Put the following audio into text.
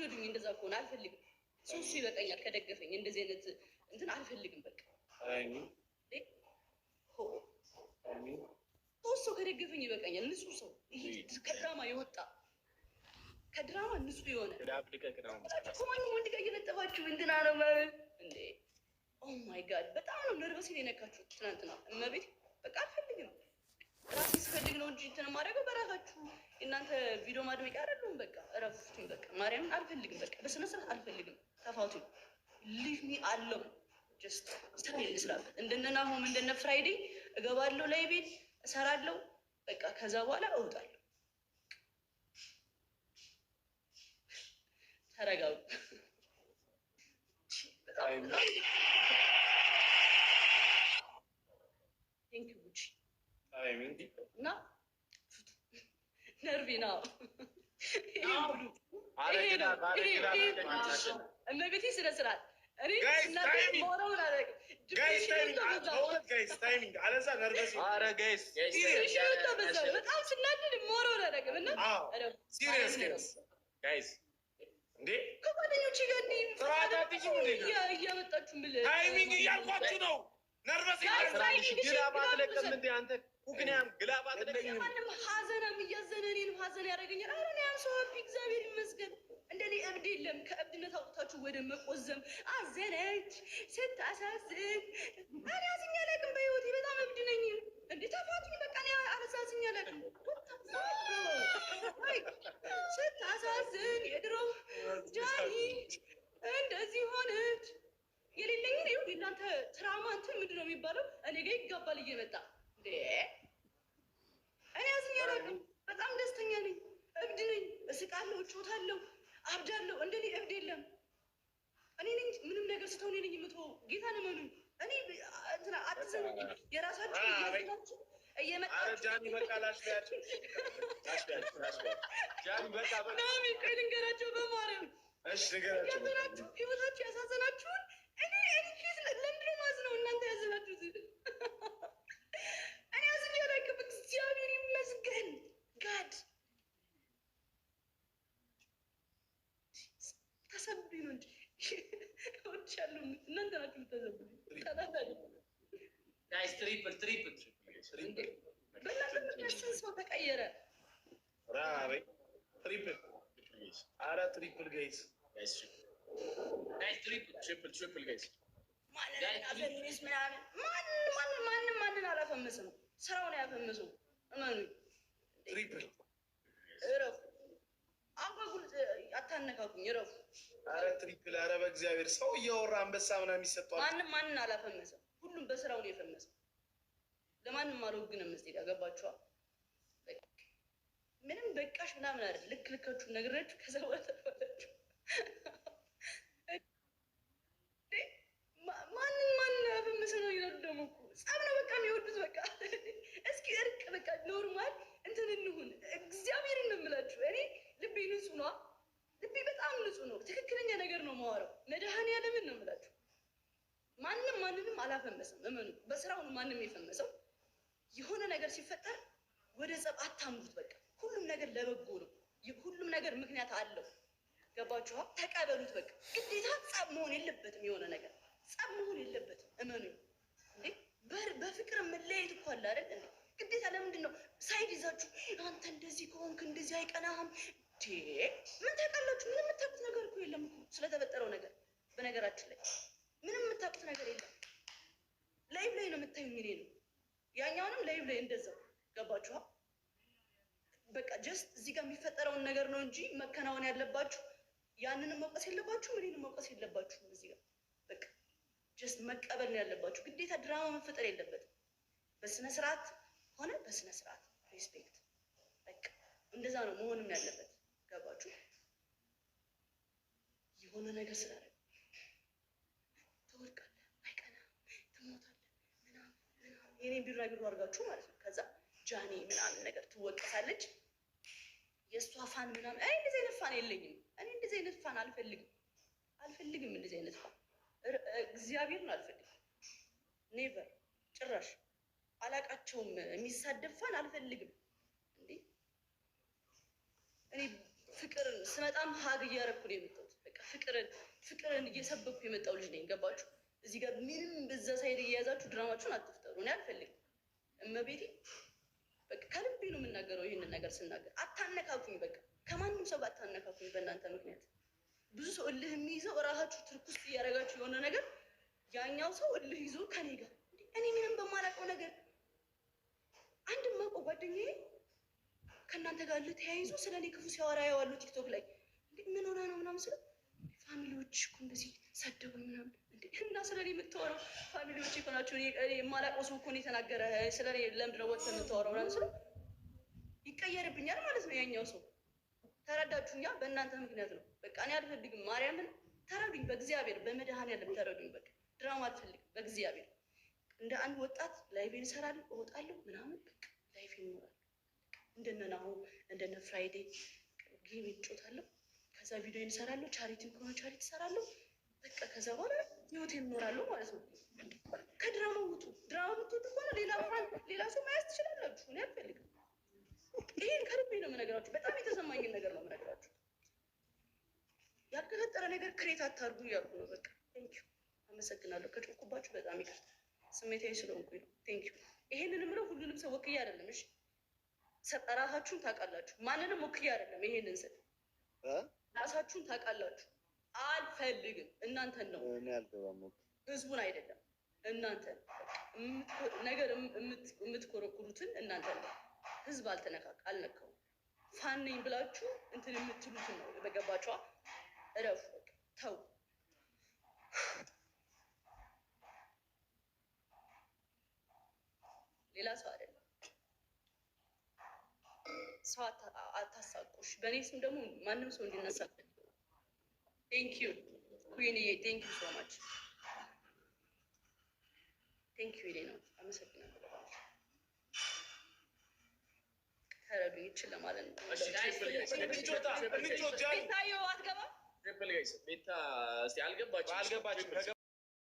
አትውደዱኝ። እንደዛ ከሆነ አልፈልግም። ሶስቱ ይበቃኛል ከደገፈኝ። እንደዚህ አይነት እንትን አልፈልግም። በቃ ሶስት ሰው ከደገፈኝ ይበቃኛል። ንጹህ ሰው ይሄ ከድራማ የወጣ ከድራማ ንጹህ የሆነ ከማንም ወንድ ጋር እየለጠፋችሁ እንትና ነው እንዴ? ኦ ማይ ጋድ በጣም ነው ነርቨስን የነካችሁት ትናንትና። እመቤት በቃ አልፈልግም። ራሴ ስፈልግ ነው እንጂ እንትን የማደርገው በራሳችሁ እናንተ ቪዲዮ ማድመቂያ አይደሉም። በቃ እረፉኝ። በቃ ማርያምን አልፈልግም። በቃ በስነ ስርዓት አልፈልግም። ተፋቱ። ሊቭ ሚ አለው ጀስት ስራ ይስራበት። እንደነ ናሆም እንደነ ፍራይዴ እገባለሁ ላይ ቤት እሰራለሁ። በቃ ከዛ በኋላ እወጣለሁ። ተረጋጉ። እና ነርቪ ነው እመቤቴ ስነ ስርዓት በጣም ስናድድ ሞረው አላደረግም እና ከጓደኞቼ ጋር እያመጣችሁ ታይሚንግ እያልኳችሁ ነው። ማንም ሀዘናም እያዘነ እኔንም ሀዘን ያደረገኛል። ኧረ እኔ ያም ሰው እግዚአብሔር ይመስገን እንደኔ እብድ የለም። ከእብድነት አውጥታችሁ ወደ መቆዘም አዘነች ስታሳዝን። እኔ አዝኜ አላውቅም በህይወቴ በጣም እብድ ነኝ። እንዴ ተፋቱኝ በቃ። እኔ አላሳዝኜ አላውቅም። ስታሳዝን የድሮ ጃኒ እንደዚህ ሆነች። የሌለኝን ይኸው እናንተ ትራማ እንትን ምንድን ነው የሚባለው? እኔ ጋ ይጋባል እየመጣ እንዴ። እኔ አዝኜ አላውቅም። በጣም ደስተኛ ነኝ። እብድ ነኝ። እስቃለሁ፣ እጮታለሁ፣ አብዳለሁ። እንደኔ እብድ የለም። እኔ ነኝ ምንም ነገር ስተው እኔ ነኝ የምትወው። ጌታን እመኑ። እኔ እንትና አትዘኑ። የራሳችሁ እያዝናችሁ ቆይ ልንገራቸው በማርያም ያዘናችሁ ህይወታችሁ ያሳዘናችሁን እኔ ለምንድን ነው ማዝነው? እናንተ ያዘናችሁት እኔ አዝኜ አላውቅም። እግዚአብሔር ይመስገን። ጋድ ተሰብሪ ነው እንጂ እወድሻለሁ። እናንተ ናችሁ የምታሰብሪ። በእናንተ ምክንያት ስንት ሰው ተቀየረ? ትሪፕል ጋይስ ማንን አላፈመስም። ስራውን ያፈምሰው እመኑ። እረፉ። አጓጉል አታነካኩኝ። እረፉ። አረ ትሪፕል። አረ በእግዚአብሔር ሰው እያወራ አንበሳ ምናምን የሚሰጠው ማንን አላፈመሰም። ሁሉም በስራውን የፈመሰው። ለማንም አልወግንም። መስጤት ያገባችኋል። ምንም በቃሽ ምናምን አይደል። ልክ ልካችሁ ነግራችሁ ከዛ በኋላ ተባላችሁ። ማንን አፈመሰ ነው ይላሉ። ደግሞ እኮ ጸብ ነው በቃ የሚወዱት። በቃ እስኪ እርቅ በቃ ኖርማል እንትን እንሁን። እግዚአብሔርን ነው የምላችሁ። እኔ ልቤ ንጹህ ነው። ልቤ በጣም ንጹህ ነው። ትክክለኛ ነገር ነው የማወራው። መድኃኒዓለምን ነው የምላችሁ። ማንንም አላፈመሰም። እመኑ። በስራው ነው ማንም የፈመሰው። የሆነ ነገር ሲፈጠር ወደ ጸብ አታምሩት። በቃ ሁሉም ነገር ለበጎ ነው። ሁሉም ነገር ምክንያት አለው። ገባችኋ? ተቀበሉት። በቃ ግዴታ ጸብ መሆን የለበትም። የሆነ ነገር ጸብ መሆን የለበትም። እመኑ እንዴ። በፍቅር መለያየት እኮ አለ አይደል እንዴ? ግዴታ ለምንድን ነው ሳይድ ይዛችሁ አንተ እንደዚህ ከሆንክ እንደዚህ አይቀናህም እንዴ? ምን ታውቃላችሁ? ምንም የምታውቁት ነገር እኮ የለም እኮ ስለተፈጠረው ነገር። በነገራችን ላይ ምንም የምታውቁት ነገር የለም። ላይቭ ላይ ነው የምታዩኝ። እኔ ነው ያኛውንም ላይቭ ላይ እንደዛው። ገባችኋ? በቃ ጀስት እዚህ ጋር የሚፈጠረውን ነገር ነው እንጂ መከናወን ያለባችሁ ያንንም መውቀስ የለባችሁም፣ እኔንም መውቀስ የለባችሁም። እዚህ ጋር በቃ ጀስት መቀበል ነው ያለባችሁ። ግዴታ ድራማ መፈጠር የለበትም። በስነ ስርዓት ሆነ በስነ ስርዓት ሪስፔክት። በቃ እንደዛ ነው መሆንም ያለበት። ገባችሁ? የሆነ ነገር ስላለ ትወድቃለህ፣ አይቀናም፣ ትሞታለህ ምናምን የኔን ቢራቢሮ አድርጋችሁ ማለት ነው። ከዛ ጃኒ ምናምን ነገር ትወቀሳለች። የእሷ ፋን ምናምን። አይ እንደዚህ አይነት ፋን የለኝም እኔ። እንደዚህ አይነት ፋን አልፈልግም። እንደዚህ አይነት ፋን እግዚአብሔርን አልፈልግም። ኔቨር ጭራሽ አላቃቸውም። የሚሳደብ ፋን አልፈልግም። እንዴ እኔ ፍቅርን ስመጣም ሀግ እያደረኩ ነው የመጣሁት። በቃ ፍቅርን እየሰበኩ የመጣው ልጅ ነኝ። ገባችሁ? እዚህ ጋር ምንም በዛ ሳይድ እየያዛችሁ ድራማችሁን አትፍጠሩ። እኔ አልፈልግም። እመቤቴ በቃ ከልቤ ነው የምናገረው። ይህንን ነገር ስናገር አታነካኩኝ። በቃ ከማንም ሰው ጋር አታነካኩኝ። በእናንተ ምክንያት ብዙ ሰው እልህ የሚይዘው እራሳችሁ ትርኩስ እያደረጋችሁ የሆነ ነገር ያኛው ሰው እልህ ይዞ ከኔ ጋር እኔ ምንም በማላውቀው ነገር አንድ ማውቀው ጓደኛዬ ከእናንተ ጋር እልህ ተያይዞ ስለ እኔ ክፉ ሲያወራ ያዋሉ ቲክቶክ ላይ ምን ሆና ነው ምናምን ስለ ፋሚሊዎች እኮ እንደዚህ ሰደቡ ምናምን እና ስለ እኔ የምታወራው ፋሚሊዎች እኮ ናቸው። የማላውቀው ሰው እኮ ነው የተናገረ ስለ እኔ ለምንድን ነው ወጥተህ የምታወራው ምናምን ስለ ይቀየርብኛል ማለት ነው ያኛው ሰው። ተረዳችሁኛ? በእናንተ ምክንያት ነው። በቃ እኔ አልፈልግም። ማርያምን ተረዱኝ፣ በእግዚአብሔር በመድኃኔዓለም ተረዱኝ። በቃ ድራማ አልፈልግም። በእግዚአብሔር እንደ አንድ ወጣት ላይቬን እሰራለሁ፣ እወጣለሁ ምናምን በቃ ላይፍ ይኖራል። እንደነ ናሁ እንደነ ፍራይዴ ጌም እጮታለሁ። ከዛ ቪዲዮ እንሰራለሁ። ቻሪቲ ከሆነ ቻሪቲ እሰራለሁ። በቃ ከዛ በኋላ ህይወቴን እኖራለሁ ማለት ነው። ከድራማ ውጡ። ድራማ ብትወጡ ከሆነ ሌላ ሰው ማያዝ ትችላላችሁ። እኔ አልፈልግም። ይሄን ከልቤ ነው የምነግራችሁ። በጣም የተሰማኝን ነገር ነው የምነግራችሁ። ያልተፈጠረ ነገር ክሬት አታርጉ እያልኩ ነው። በቃ ቴንኪዩ፣ አመሰግናለሁ። ከጮኩባችሁ በጣም ይቅርታ፣ ስሜታዊ ስለሆንኩኝ ነው። ቴንኪዩ። ይሄንን ምለው ሁሉንም ሰው ወክዬ አይደለም። እሺ፣ ራሳችሁን ታውቃላችሁ። ማንንም ወክዬ አይደለም። ይሄንን ስል ራሳችሁን ታውቃላችሁ። አልፈልግም። እናንተን ነው ህዝቡን አይደለም። እናንተን ነገር የምትኮረኩሩትን እናንተን ነው። ህዝብ አልነካውም። ፋን ነኝ ብላችሁ እንትን የምትሉትን ነው። በገባችኋ? እረፉ። ተው። ሌላ ሰው አይደለም። ሰው አታሳቁሽ። በእኔ ስም ደግሞ ማንም ሰው እንዲነሳ ቴንክ ዩ ኩዊንዬ፣ ቴንክ ዩ ሶ ማች ቴንክ ዩ። ይሌ ነው። አመሰግናለሁ። ተረዱኝ። ይችል ለማለት ነው። ቤታዮ አትገባም። ቤታ እስኪ አልገባችም።